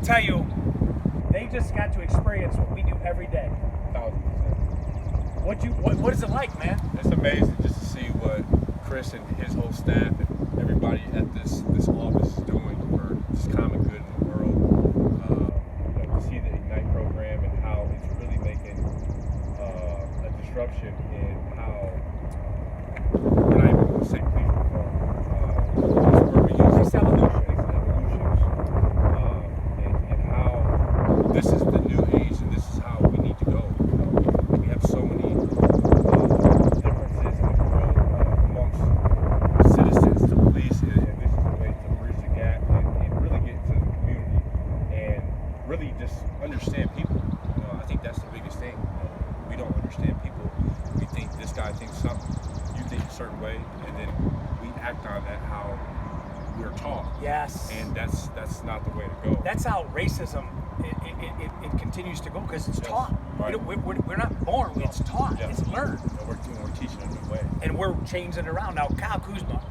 tell you, they just got to experience what we do every day. 1,000%. What is it like, man? It's amazing just to see what Chris and his whole staff and everybody at this office is doing for just common good in the world. To see the Ignite program and how it's really making a disruption in how we're not even going to say police reform. Just where we use these evolutions, and how this is the new age and this is how we need to go. We have so many differences in the world amongst citizens to police, and this is a way to bridge the gap and really get into the community and really just understand people. I think that's the biggest thing. We don't understand people. We think this guy thinks something, you think a certain way, and then we act on that how we're taught. Yes. And that's not the way to go. That's how racism it continues to go, because it's taught. Right. We're not born, it's taught, it's learned. And we're teaching a new way. And we're changing it around. Now, Kyle Kuzma,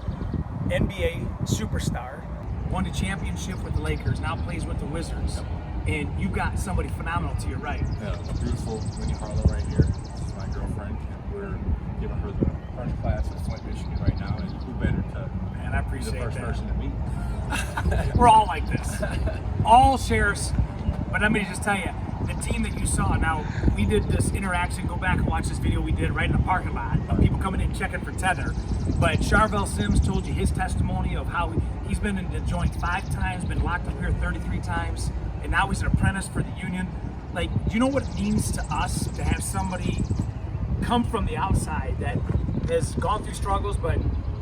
NBA superstar, won a championship with the Lakers, now plays with the Wizards. Yep. And you got somebody phenomenal to your right. Yeah, beautiful Winnie Harlow right here. This is my girlfriend, and we're giving her the first class at Flint, Michigan right now, and who better to Man, I be appreciate the first that. person to meet. We're all like this. All shares. But let me just tell you, the team that you saw, now we did this interaction, go back and watch this video we did right in the parking lot of people coming in checking for tether. But Charvel Sims told you his testimony of how he's been in the joint 5 times, been locked up here 33 times, and now he's an apprentice for the union. Like, do you know what it means to us to have somebody come from the outside that has gone through struggles, but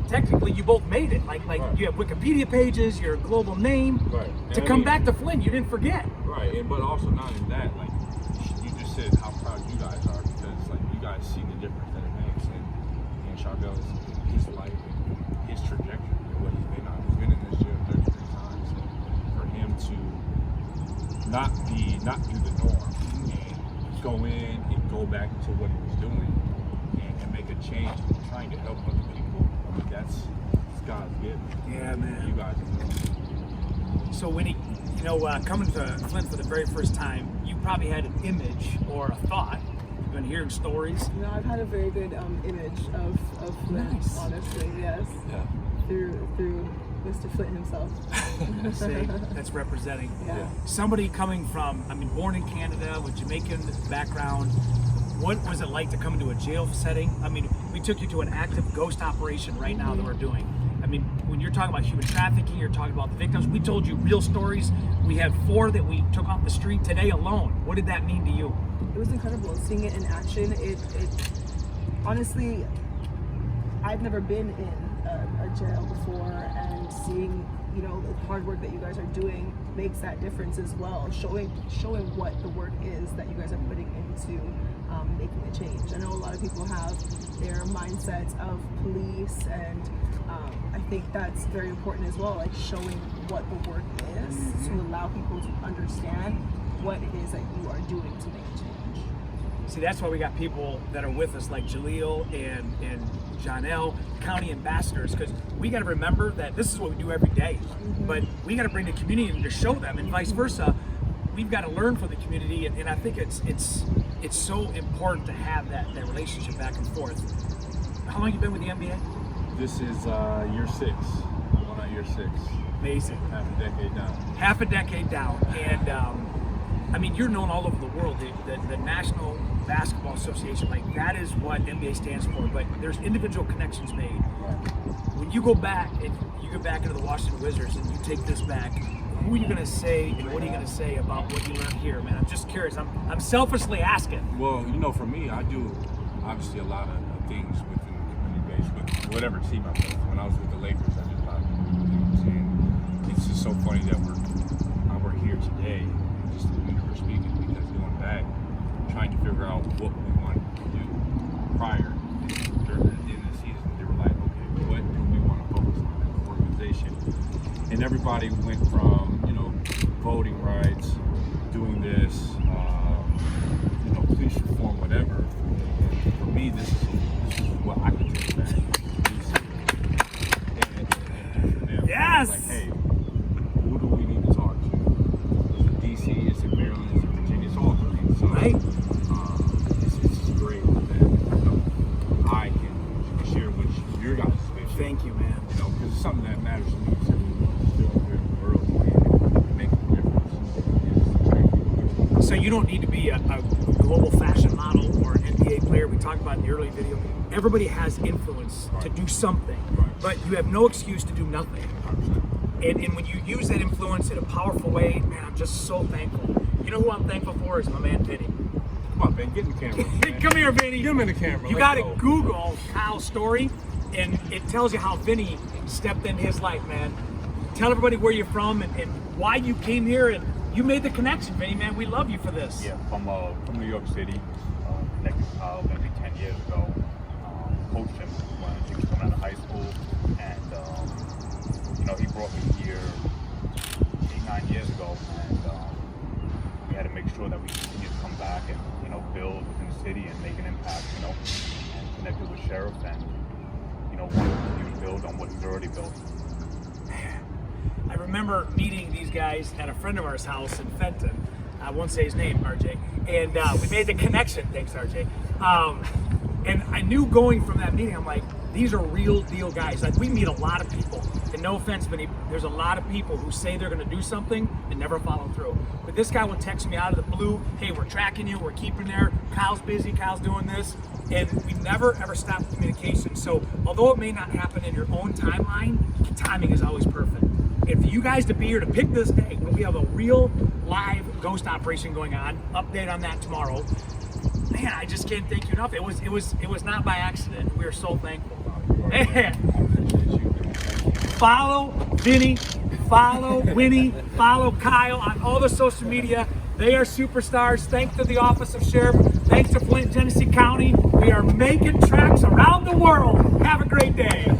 technically you both made it. Like Right. You have Wikipedia pages, your global name. Right. To And come back to Flint, you didn't forget. Right, but also not only that, like you just said how proud you guys are, because like you guys see the difference that it makes in Charvel's his life and his trajectory and what he's been on. He's been in this jail 33 times, and for him to not do the norm and go in and go back to what he was doing and make a change and trying to help other people, I mean, that's God's gift. Yeah, man. You guys are doing. So Winnie, coming to Flint for the very first time, you probably had an image or a thought. You've been hearing stories. No, I've had a very good image of Flint, Nice. honestly, yes. Yeah. Through Mr. Flint himself. See, that's representing. Yeah. Somebody coming from, born in Canada with Jamaican background. What was it like to come into a jail setting? We took you to an active ghost operation right now that we're doing. When you're talking about human trafficking, you're talking about the victims. We told you real stories. We had 4 that we took off the street today alone. What did that mean to you? It was incredible seeing it in action. It honestly, I've never been in a jail before, and seeing the hard work that you guys are doing makes that difference as well. Showing what the work is that you guys are putting into making a change. I know a lot of people have their mindsets of police, and I think that's very important as well, like showing what the work is to allow people to understand what it is that you are doing to make a change. See, that's why we got people that are with us like Jaleel and Janelle, county ambassadors, because we got to remember that this is what we do every day, but we got to bring the community in to show them, and vice versa. We've got to learn from the community, and I think it's so important to have that relationship back and forth. How long you been with the NBA? This is year 6. I'm on year 6. Amazing. Half a decade down. Half a decade down, and you're known all over the world. The National Basketball Association, that is what NBA stands for. But there's individual connections made. When you go back into the Washington Wizards and you take this back, who are you gonna say and what are you gonna say about what you learned here, man? I'm just curious. I'm selfishly asking. Well, for me, I do obviously a lot of things within the community base, with whatever team I play. When I was with the Lakers, I did a lot of things, and it's just so funny that we're here today, just we're speaking, because going back, trying to figure out what we wanted to do prior during the end of the season. They were like, okay, what do we want to focus on as an organization? And everybody went from voting rights, doing this, police reform, whatever. And for me, this is what I could take back. And Yes. Like, hey, who do we need to talk to? The you don't need to be a global fashion model or an NBA player. We talked about in the early video. Everybody has influence to do something, but you have no excuse to do nothing. And when you use that influence in a powerful way, man, I'm just so thankful. You know who I'm thankful for is my man Vinny. Come on, Ben, get in the camera. Man. Come here, Vinny. Get him in the camera. You Let's got to go. Google Kyle's story, and it tells you how Vinny stepped in his life, man. Tell everybody where you're from and why you came here, and you made the connection, Vinny, man. We love you for this. Yeah, from New York City, connected to Kyle maybe 10 years ago. Coached him when he was coming out of high school, and you know, he brought me here 8-9 years ago, and we had to make sure that we continue to come back and, you know, build within the city and make an impact, you know, and connected with Sheriff, and, you know, want to continue to build on what he's already built. I remember meeting these guys at a friend of ours' house in Fenton. I won't say his name, RJ. And we made the connection. Thanks, RJ. And I knew going from that meeting, I'm like, these are real deal guys. Like, we meet a lot of people. And no offense, but there's a lot of people who say they're going to do something and never follow through. But this guy would text me out of the blue, hey, we're tracking you, we're keeping there, Kyle's busy, Kyle's doing this. And we never, ever stop communication. So although it may not happen in your own timeline, timing is always perfect. And for you guys to be here to pick this day, when we have a real live ghost operation going on, update on that tomorrow. Man, I just can't thank you enough. It was not by accident. We are so thankful. Follow Vinny, follow Winnie, follow Kyle on all the social media. They are superstars. Thanks to the Office of Sheriff. Thanks to Flint, Genesee County. We are making tracks around the world. Have a great day.